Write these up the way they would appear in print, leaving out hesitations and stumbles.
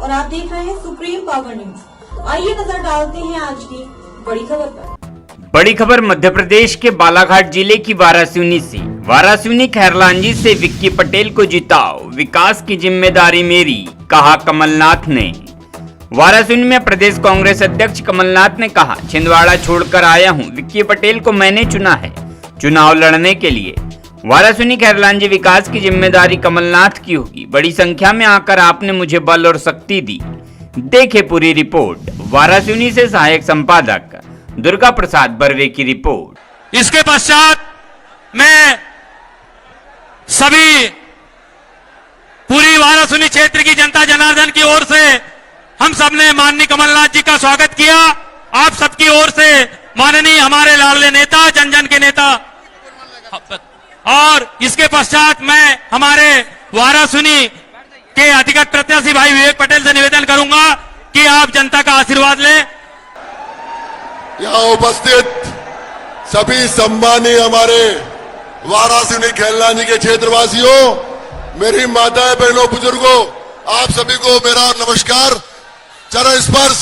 और आप देख रहे हैं सुप्रीम पावर न्यूज। आइए नजर डालते हैं आज की बड़ी खबर पर। बड़ी खबर मध्य प्रदेश के बालाघाट जिले की वारासिवनी से। वारासिवनी खैरलांजी से विक्की पटेल को जिताओ, विकास की जिम्मेदारी मेरी, कहा कमलनाथ ने। वारासिवनी में प्रदेश कांग्रेस अध्यक्ष कमलनाथ ने कहा, छिंदवाड़ा छोड़कर आया हूं, विक्की पटेल को मैंने चुना है चुनाव लड़ने के लिए। वारासिवनी खैरलांजी विकास की जिम्मेदारी कमलनाथ की होगी। बड़ी संख्या में आकर आपने मुझे बल और शक्ति दी। देखे पूरी रिपोर्ट। वारासिवनी से सहायक संपादक दुर्गा प्रसाद बर्वे की रिपोर्ट। इसके पश्चात मैं सभी पूरी वारासिवनी क्षेत्र की जनता जनार्दन की ओर से हम सब ने माननीय कमलनाथ जी का स्वागत किया। आप सबकी ओर से माननीय हमारे लाडले नेता, जन जन के नेता, और इसके पश्चात मैं हमारे वारासिवनी के अधिकृत प्रत्याशी भाई विवेक पटेल से निवेदन करूंगा कि आप जनता का आशीर्वाद लें। यहाँ उपस्थित सभी सम्मानीय हमारे वारासिवनी खैरलांजी के क्षेत्रवासियों, मेरी माताएं, बहनों, बुजुर्गों, आप सभी को मेरा नमस्कार। चरण स्पर्श।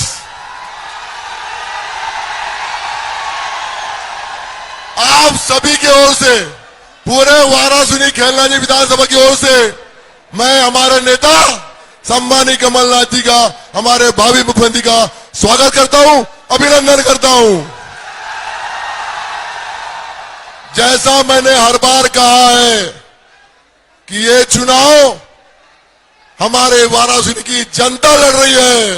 आप सभी की ओर से, पूरे वारासिवनी खैरलांजी विधानसभा की ओर से मैं हमारे नेता सम्मानीय कमलनाथ जी का, हमारे भावी मुख्यमंत्री का स्वागत करता हूं, अभिनंदन करता हूं। जैसा मैंने हर बार कहा है कि ये चुनाव हमारे वारासिवनी की जनता लड़ रही है,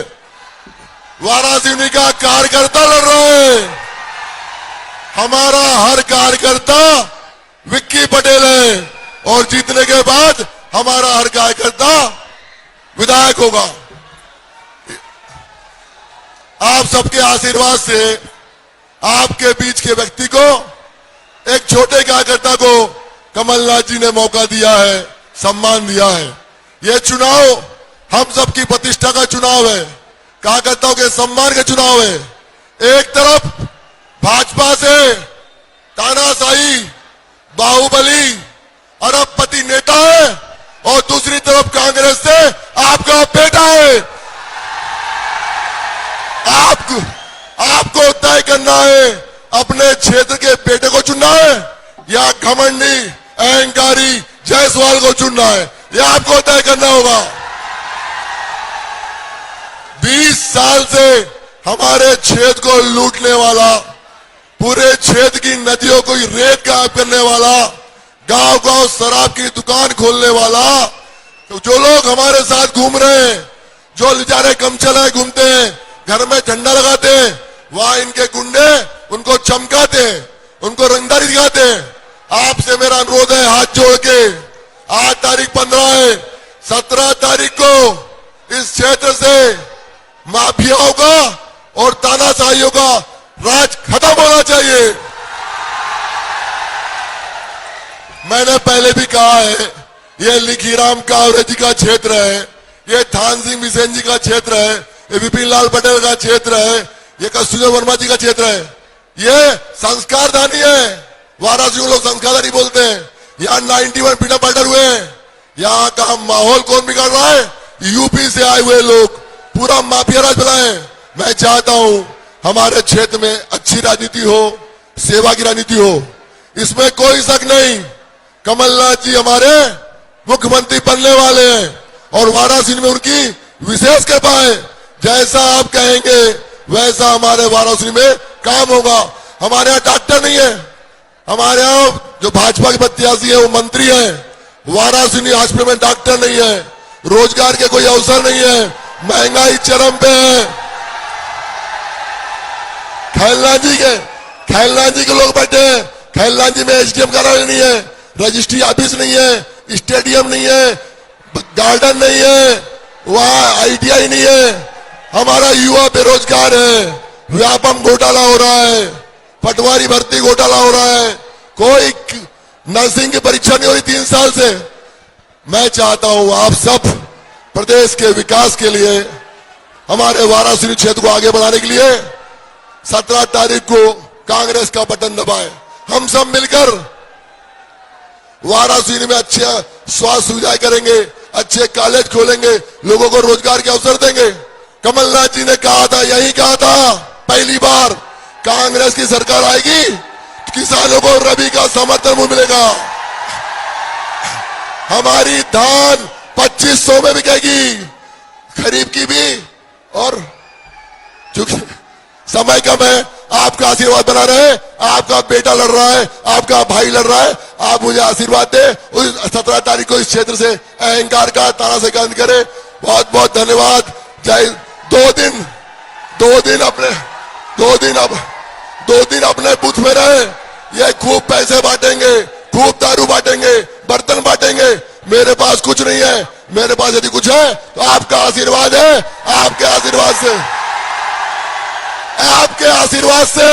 वारासिवनी का कार्यकर्ता लड़ रहा है। हमारा हर कार्यकर्ता विक्की पटेल है और जीतने के बाद हमारा हर कार्यकर्ता विधायक होगा। आप सबके आशीर्वाद से आपके बीच के व्यक्ति को, एक छोटे कार्यकर्ता को कमलनाथ जी ने मौका दिया है, सम्मान दिया है। यह चुनाव हम सबकी प्रतिष्ठा का चुनाव है, कार्यकर्ताओं के सम्मान का चुनाव है। एक तरफ भाजपा से तानाशाही, बाहुबली, अरबपति नेता है और दूसरी तरफ कांग्रेस से आपका बेटा है। आपको तय करना है, अपने क्षेत्र के बेटे को चुनना है या घमंडी, अहंकारी जायसवाल को चुनना है, यह आपको तय करना होगा। 20 साल से हमारे क्षेत्र को लूटने वाला, पूरे क्षेत्र की नदियों को रेत गायब करने वाला, गांव गांव शराब की दुकान खोलने वाला, तो जो लोग हमारे साथ घूम रहे हैं, जो बेचारे गमछा लगाए घूमते हैं, घर में झंडा लगाते हैं, वहां इनके गुंडे उनको चमकाते हैं, उनको रंगदारी दिखाते हैं। आपसे मेरा अनुरोध है, हाथ जोड़ के, आज तारीख 15 है, 17 तारीख को इस क्षेत्र से माफियाओं का और तानाशाहियों का राज खत्म होना चाहिए। मैंने पहले भी कहा है, ये लिखीराम कावरे जी का क्षेत्र है, ये थान सिंह बिसेन जी का क्षेत्र है, ये विपिन लाल पटेल का क्षेत्र है, ये कस्तूरबा वर्मा जी का क्षेत्र है। ये संस्कारदानी है, वारासिवनी लोग संस्कारदानी बोलते हैं। यहाँ 91 पीड़ा मर्डर हुए हैं। यहाँ का माहौल कौन बिगाड़ रहा है? यूपी से आए हुए लोग पूरा माफिया राज बनाए। मैं चाहता हूं हमारे क्षेत्र में अच्छी राजनीति हो, सेवा की राजनीति हो, इसमें कोई शक नहीं। कमलनाथ जी हमारे मुख्यमंत्री बनने वाले हैं और वारासिवनी में उनकी विशेष कृपा है। जैसा आप कहेंगे वैसा हमारे वारासिवनी में काम होगा। हमारे यहाँ डॉक्टर नहीं है, हमारे यहाँ जो भाजपा के प्रत्याशी है वो मंत्री है। वारासिवनी हॉस्पिटल में डॉक्टर नहीं है, रोजगार के कोई अवसर नहीं है, महंगाई चरम पे है। खैरलांजी के लोग बैठे हैं, खैरलांजी में एसडीएम कार्यालय नहीं है, रजिस्ट्री ऑफिस नहीं है, स्टेडियम नहीं है, गार्डन नहीं है, वहां आईटीआई नहीं है। हमारा युवा बेरोजगार है, व्यापम घोटाला हो रहा है, पटवारी भर्ती घोटाला हो रहा है, कोई नर्सिंग की परीक्षा नहीं हो रही 3 साल से। मैं चाहता हूं आप सब प्रदेश के विकास के लिए, हमारे वारासिवनी क्षेत्र को आगे बढ़ाने के लिए 17 तारीख को कांग्रेस का बटन दबाएं। हम सब मिलकर वारासिवनी में अच्छे स्वास्थ्य सुविधाएं करेंगे, अच्छे कॉलेज खोलेंगे, लोगों को रोजगार के अवसर देंगे। कमलनाथ जी ने कहा था, यही कहा था, पहली बार कांग्रेस की सरकार आएगी किसानों को रबी का समर्थन मूल्य मिलेगा। हमारी धान 2500 में बिकेगी, खरीफ की भी। और चूंकि समय कम है, आपका आशीर्वाद बना रहे। आपका बेटा लड़ रहा है, आपका भाई लड़ रहा है, आप मुझे आशीर्वाद दे। उस 17 तारीख को इस क्षेत्र से अहंकार का ताना से बंद करे। बहुत बहुत धन्यवाद। जय। 2 दिन अपने बूथ में रहे, ये खूब पैसे बांटेंगे, खूब दारू बांटेंगे, बर्तन बांटेंगे। मेरे पास कुछ नहीं है, मेरे पास यदि कुछ है तो आपका आशीर्वाद है। आपके आशीर्वाद से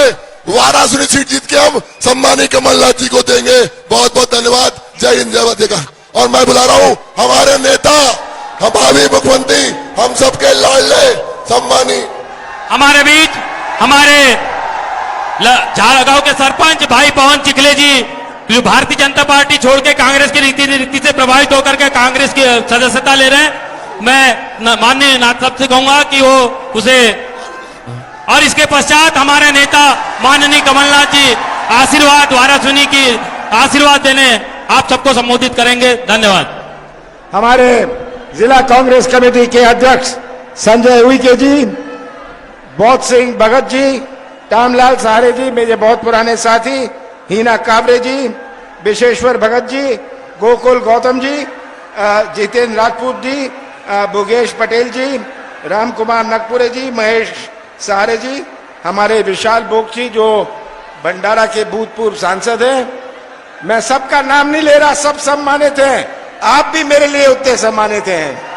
वाराणसी सीट जीत के हम सम्मानी कमलनाथ जी को देंगे। बहुत बहुत धन्यवाद। जय हिंद, जय भारत। और मैं बुला रहा हूं हमारे नेता, हमारे मुख्यमंत्री, हम सबके लाडले सम्मानी, हमारे बीच हमारे झाड़गांव के सरपंच भाई पवन चिखले जी, जो भारतीय जनता पार्टी छोड़ के कांग्रेस की रीति से प्रभावित होकर के कांग्रेस की सदस्यता ले रहे हैं। मैं माननीय नाथ साहब से कहूंगा कि वो उसे, और इसके पश्चात हमारे नेता माननीय कमलनाथ जी आशीर्वाद वाराणसी की आशीर्वाद देने आप सबको संबोधित करेंगे। धन्यवाद। हमारे जिला कांग्रेस कमेटी के अध्यक्ष संजय उइके जी, बौद्ध सिंह भगत जी, रामलाल सहारे जी, मेरे बहुत पुराने साथी, हीना काबरे जी, विशेश्वर भगत जी, गोकुल गौतम जी, जितेंद्र राजपूत जी, भोगेश पटेल जी, राम कुमार नगपुरे जी, महेश सहारे जी, हमारे विशाल बोगची जो भंडारा के भूतपूर्व सांसद हैं। मैं सबका नाम नहीं ले रहा, सब सम्मानित हैं। आप भी मेरे लिए उतने सम्मानित हैं।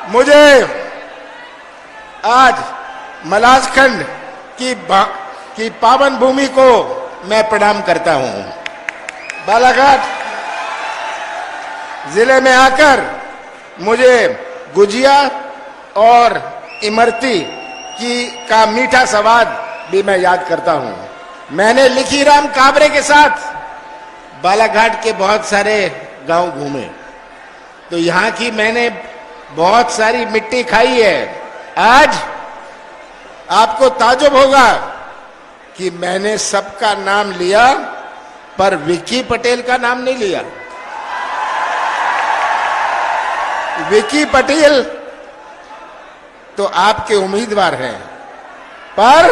मुझे आज मलाजखंड की पावन भूमि को मैं प्रणाम करता हूं। बालाघाट जिले में आकर मुझे गुजिया और इमरती का मीठा स्वाद भी मैं याद करता हूं। मैंने लिखीराम काबरे के साथ बालाघाट के बहुत सारे गांव घूमे, तो यहाँ की मैंने बहुत सारी मिट्टी खाई है। आज आपको ताजुब होगा कि मैंने सबका नाम लिया पर विक्की पटेल का नाम नहीं लिया। विक्की पटेल तो आपके उम्मीदवार हैं, पर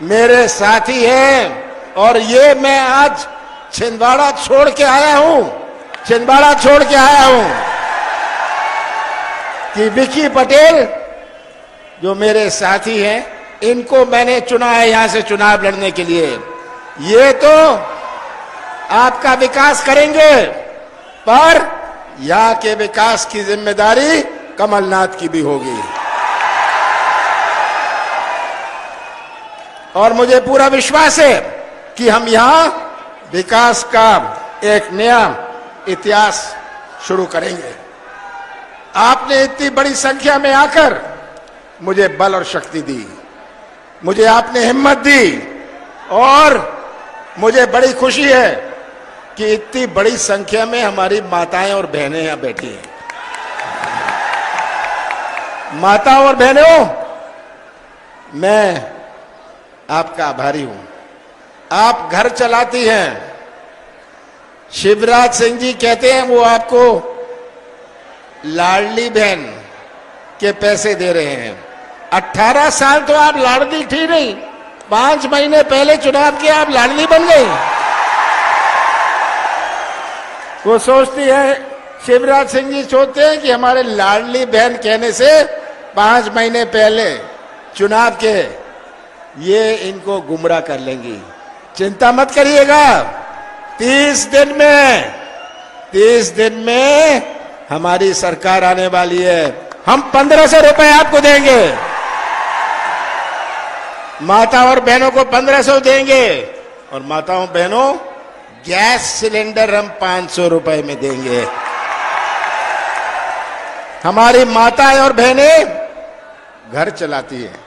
मेरे साथी हैं। और ये मैं आज छिंदवाड़ा छोड़ के आया हूं, छिंदवाड़ा छोड़ के आया हूं कि विक्की पटेल जो मेरे साथी हैं, इनको मैंने चुना है यहां से चुनाव लड़ने के लिए। ये तो आपका विकास करेंगे, पर यहां के विकास की जिम्मेदारी कमलनाथ की भी होगी। और मुझे पूरा विश्वास है कि हम यहां विकास का एक नया इतिहास शुरू करेंगे। आपने इतनी बड़ी संख्या में आकर मुझे बल और शक्ति दी, मुझे आपने हिम्मत दी, और मुझे बड़ी खुशी है कि इतनी बड़ी संख्या में हमारी माताएं और बहनें यहां बैठी हैं। माता और बहनों, मैं आपका आभारी हूं। आप घर चलाती हैं। शिवराज सिंह जी कहते हैं वो आपको लाडली बहन के पैसे दे रहे हैं। 18 साल तो आप लाडली थी नहीं, 5 महीने पहले चुनाव किया, आप लाडली बन गई। वो सोचती है, शिवराज सिंह जी सोचते हैं कि हमारे लाडली बहन कहने से 5 महीने पहले चुनाव के ये इनको गुमराह कर लेंगी। चिंता मत करिएगा, 30 दिन में हमारी सरकार आने वाली है। हम 1500 रुपए आपको देंगे, माता और बहनों को 1500 देंगे, और माताओं बहनों गैस सिलेंडर हम 500 रुपए में देंगे। हमारी माताएं और बहनें घर चलाती हैं।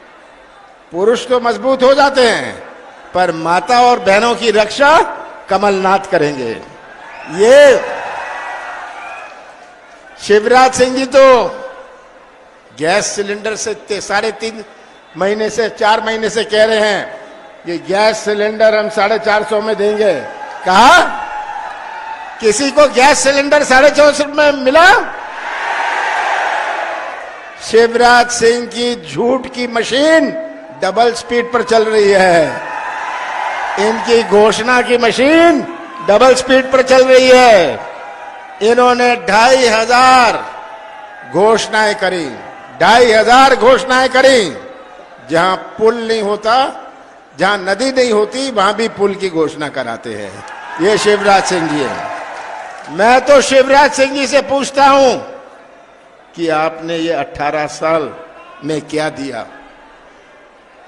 पुरुष तो मजबूत हो जाते हैं, पर माता और बहनों की रक्षा कमलनाथ करेंगे। ये शिवराज सिंह जी तो गैस सिलेंडर से 3.5 महीने से 4 महीने से कह रहे हैं कि गैस सिलेंडर हम 450 में देंगे। कहा किसी को गैस सिलेंडर 450 में मिला? शिवराज सिंह की झूठ की मशीन डबल स्पीड पर चल रही है। इनकी घोषणा की मशीन डबल स्पीड पर चल रही है। इन्होंने 2500 घोषणाएं करी, 2500 घोषणाएं करी। जहां पुल नहीं होता, जहां नदी नहीं होती, वहां भी पुल की घोषणा कराते हैं। ये शिवराज सिंह जी है। मैं तो शिवराज सिंह जी से पूछता हूं कि आपने ये 18 साल में क्या दिया?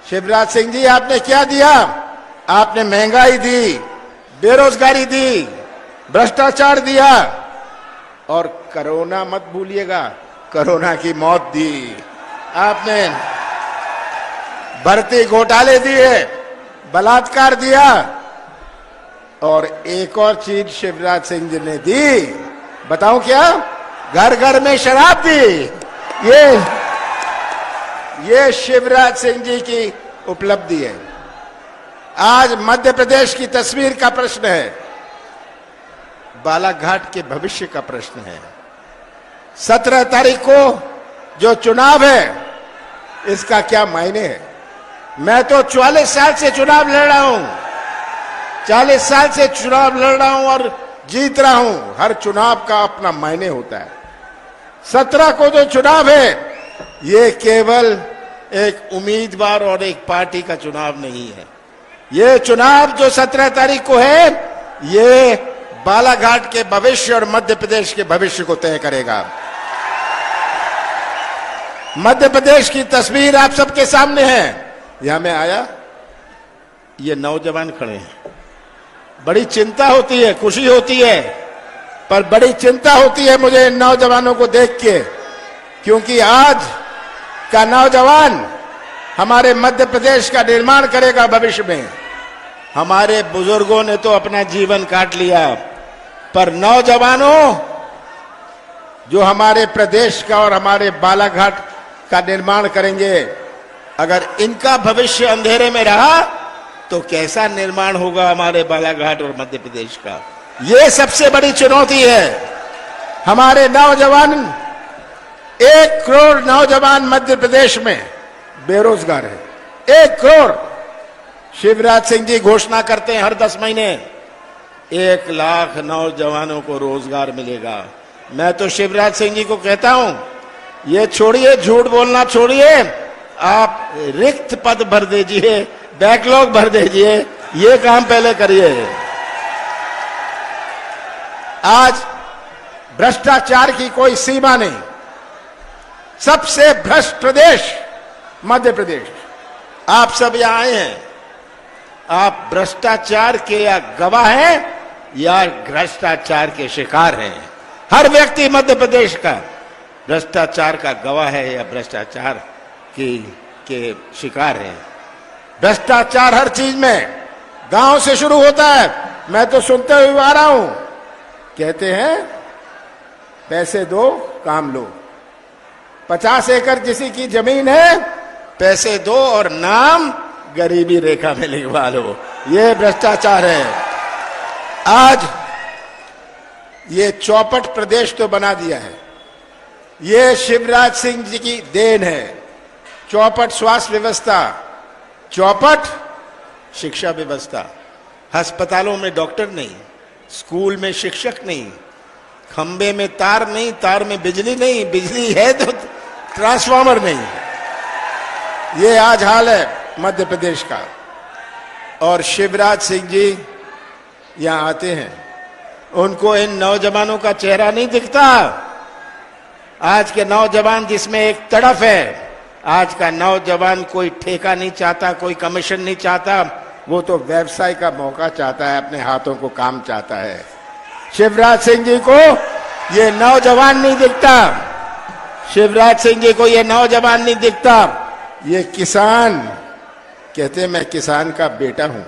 शिवराज सिंह जी, आपने क्या दिया? आपने महंगाई दी, बेरोजगारी दी, भ्रष्टाचार दिया और कोरोना मत भूलिएगा, कोरोना की मौत दी। आपने भर्ती घोटाले दिए, बलात्कार दिया और एक और चीज शिवराज सिंह जी ने दी, बताऊं क्या? घर घर में शराब दी। ये शिवराज सिंह जी की उपलब्धि है। आज मध्य प्रदेश की तस्वीर का प्रश्न है, बालाघाट के भविष्य का प्रश्न है। 17 तारीख को जो चुनाव है, इसका क्या मायने है? मैं तो 44 साल से चुनाव लड़ रहा हूं, 40 साल से चुनाव लड़ रहा हूं और जीत रहा हूं। हर चुनाव का अपना मायने होता है। 17 को जो चुनाव है, ये केवल एक उम्मीदवार और एक पार्टी का चुनाव नहीं है। ये चुनाव जो 17 तारीख को है, ये बालाघाट के भविष्य और मध्य प्रदेश के भविष्य को तय करेगा। मध्य प्रदेश की तस्वीर आप सबके सामने है। यहां मैं आया, ये नौजवान खड़े हैं। बड़ी चिंता होती है, खुशी होती है, पर बड़ी चिंता होती है मुझे इन नौजवानों को देख के, क्योंकि आज का नौजवान हमारे मध्य प्रदेश का निर्माण करेगा भविष्य में। हमारे बुजुर्गों ने तो अपना जीवन काट लिया, पर नौजवानों जो हमारे प्रदेश का और हमारे बालाघाट का निर्माण करेंगे, अगर इनका भविष्य अंधेरे में रहा तो कैसा निर्माण होगा हमारे बालाघाट और मध्य प्रदेश का? ये सबसे बड़ी चुनौती है। हमारे नौजवान, 1 करोड़ नौजवान मध्य प्रदेश में बेरोजगार है। 1 करोड़। शिवराज सिंह जी घोषणा करते हैं हर 10 महीने 1 लाख नौजवानों को रोजगार मिलेगा। मैं तो शिवराज सिंह जी को कहता हूं, ये छोड़िए, झूठ बोलना छोड़िए, आप रिक्त पद भर दीजिए, बैकलॉग भर दीजिए, ये काम पहले करिए। आज भ्रष्टाचार की कोई सीमा नहीं। सबसे भ्रष्ट प्रदेश मध्य प्रदेश। आप सब यहां आए हैं, आप भ्रष्टाचार के या गवाह हैं या भ्रष्टाचार के शिकार हैं। हर व्यक्ति मध्य प्रदेश का भ्रष्टाचार का गवाह है या भ्रष्टाचार के शिकार है। भ्रष्टाचार हर चीज में गांव से शुरू होता है। मैं तो सुनते हुए आ रहा हूं, कहते हैं पैसे दो काम लो। 50 एकड़ किसी की जमीन है, पैसे दो और नाम गरीबी रेखा में लिखवा लो। ये भ्रष्टाचार है। आज ये चौपट प्रदेश तो बना दिया है, ये शिवराज सिंह जी की देन है। चौपट स्वास्थ्य व्यवस्था, चौपट शिक्षा व्यवस्था। अस्पतालों में डॉक्टर नहीं, स्कूल में शिक्षक नहीं, खंबे में तार नहीं, तार में बिजली नहीं, बिजली है तो ट्रांसफार्मर नहीं। ये आज हाल है मध्य प्रदेश का। और शिवराज सिंह जी यहां आते हैं, उनको इन नौजवानों का चेहरा नहीं दिखता। आज के नौजवान जिसमें एक तड़फ है, आज का नौजवान कोई ठेका नहीं चाहता, कोई कमीशन नहीं चाहता, वो तो व्यवसाय का मौका चाहता है, अपने हाथों को काम चाहता है। शिवराज सिंह जी को ये नौजवान नहीं दिखता, शिवराज सिंह जी को ये नौजवान नहीं दिखता। ये किसान कहते हैं मैं किसान का बेटा हूं,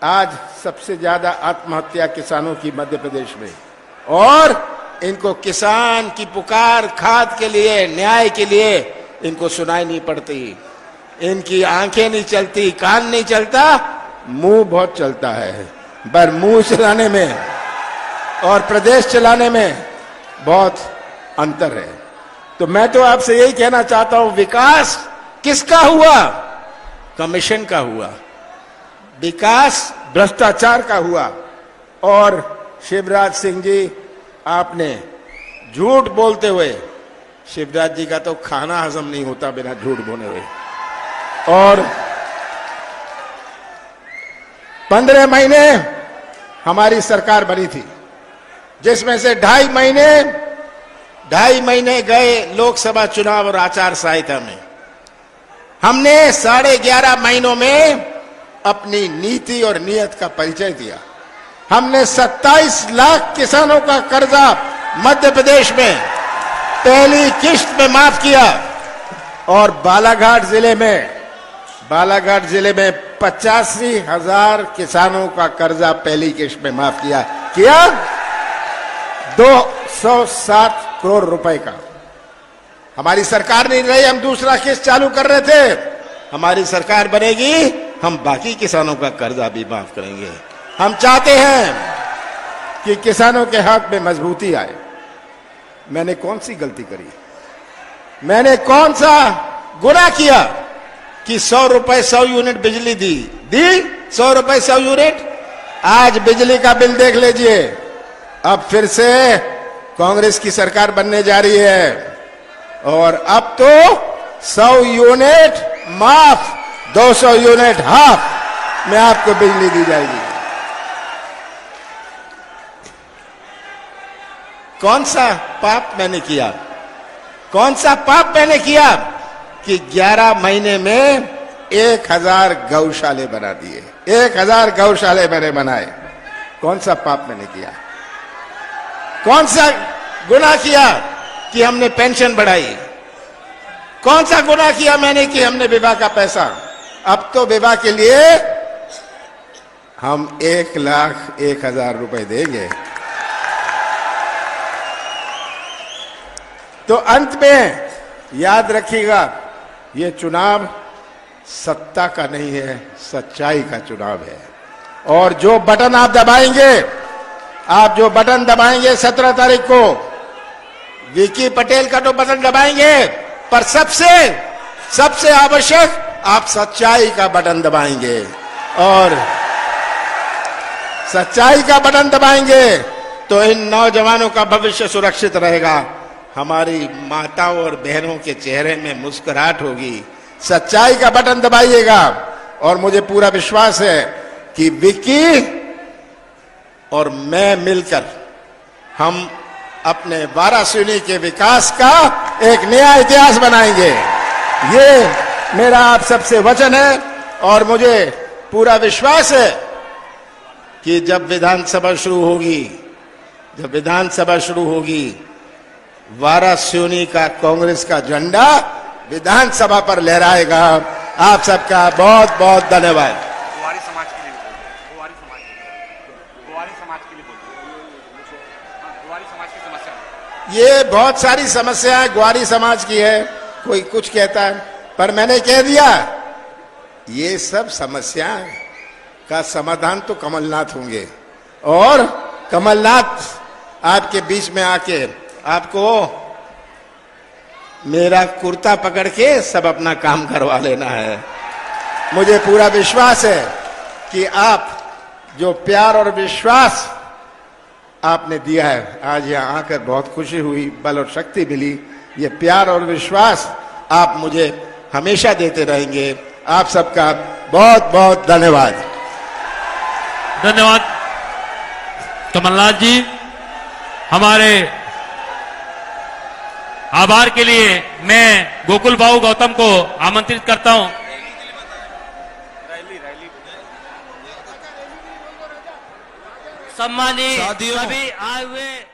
आज सबसे ज्यादा आत्महत्या किसानों की मध्य प्रदेश में, और इनको किसान की पुकार खाद के लिए, न्याय के लिए इनको सुनाई नहीं पड़ती, इनकी आंखें नहीं चलती, कान नहीं चलता, मुंह बहुत चलता है। पर मुंह चलाने में और प्रदेश चलाने में बहुत अंतर है। तो मैं तो आपसे यही कहना चाहता हूं, विकास किसका हुआ? कमीशन का हुआ। विकास भ्रष्टाचार का हुआ। और शिवराज सिंह जी, आपने झूठ बोलते हुए, शिवराज जी का तो खाना हजम नहीं होता बिना झूठ बोले हुए, और 15 महीने हमारी सरकार बनी थी, जिसमें से 2.5 महीने गए लोकसभा चुनाव और आचार संहिता में। हमने 11.5 महीनों में अपनी नीति और नीयत का परिचय दिया। हमने 27 लाख किसानों का कर्जा मध्य प्रदेश में पहली किश्त में माफ किया, और बालाघाट जिले में 85,000 किसानों का कर्जा पहली किश्त में माफ किया 207 करोड़ रुपए का। हमारी सरकार नहीं रही, हम दूसरा किश्त चालू कर रहे थे। हमारी सरकार बनेगी, हम बाकी किसानों का कर्जा भी माफ करेंगे। हम चाहते हैं कि किसानों के हाथ में मजबूती आए। मैंने कौन सी गलती करी? मैंने कौन सा गुनाह किया कि 100 रुपए 100 यूनिट बिजली दी 100 रुपए 100 यूनिट। आज बिजली का बिल देख लीजिए, अब फिर से कांग्रेस की सरकार बनने जा रही है, और अब तो 100 यूनिट माफ, 200 यूनिट हाफ में आपको बिजली दी जाएगी। कौन सा पाप मैंने किया? कौन सा पाप मैंने किया कि 11 महीने में 1000 गौशाले बना दिए? 1000 गौशाले मैंने बनाए। कौन सा पाप मैंने किया? कौन सा गुनाह किया कि हमने पेंशन बढ़ाई? कौन सा गुनाह किया मैंने कि हमने विवाह का पैसा? अब तो विवाह के लिए हम 1,01,000 रुपए देंगे। तो अंत में याद रखिएगा, ये चुनाव सत्ता का नहीं है, सच्चाई का चुनाव है। और जो बटन आप दबाएंगे, 17 तारीख को विकी पटेल का तो बटन दबाएंगे, पर सबसे आवश्यक आप सच्चाई का बटन दबाएंगे। और सच्चाई का बटन दबाएंगे तो इन नौजवानों का भविष्य सुरक्षित रहेगा। हमारी माताओं और बहनों के चेहरे में मुस्कुराहट होगी। सच्चाई का बटन दबाइएगा, और मुझे पूरा विश्वास है कि विक्की और मैं मिलकर हम अपने वाराणसी के विकास का एक नया इतिहास बनाएंगे। ये मेरा आप सबसे वचन है, और मुझे पूरा विश्वास है कि जब विधानसभा शुरू होगी, वाराणसी का कांग्रेस का झंडा विधानसभा पर लहराएगा। आप सबका बहुत बहुत धन्यवाद। गोवारी समाज के लिए गोवारी समाज की समस्या, ये बहुत सारी समस्याएं ग्वारी समाज की है। कोई कुछ कहता है, पर मैंने कह दिया ये सब समस्या का समाधान तो कमलनाथ होंगे, और कमलनाथ आपके बीच में आके आपको मेरा कुर्ता पकड़ के सब अपना काम करवा लेना है। मुझे पूरा विश्वास है कि आप जो प्यार और विश्वास आपने दिया है, आज यहाँ आकर बहुत खुशी हुई, बल और शक्ति मिली। ये प्यार और विश्वास आप मुझे हमेशा देते रहेंगे। आप सबका बहुत बहुत धन्यवाद। धन्यवाद कमलनाथ जी। हमारे आभार के लिए मैं गोकुल बाबू गौतम को आमंत्रित करता हूं। सम्मानित साथियों, सभी आए हुए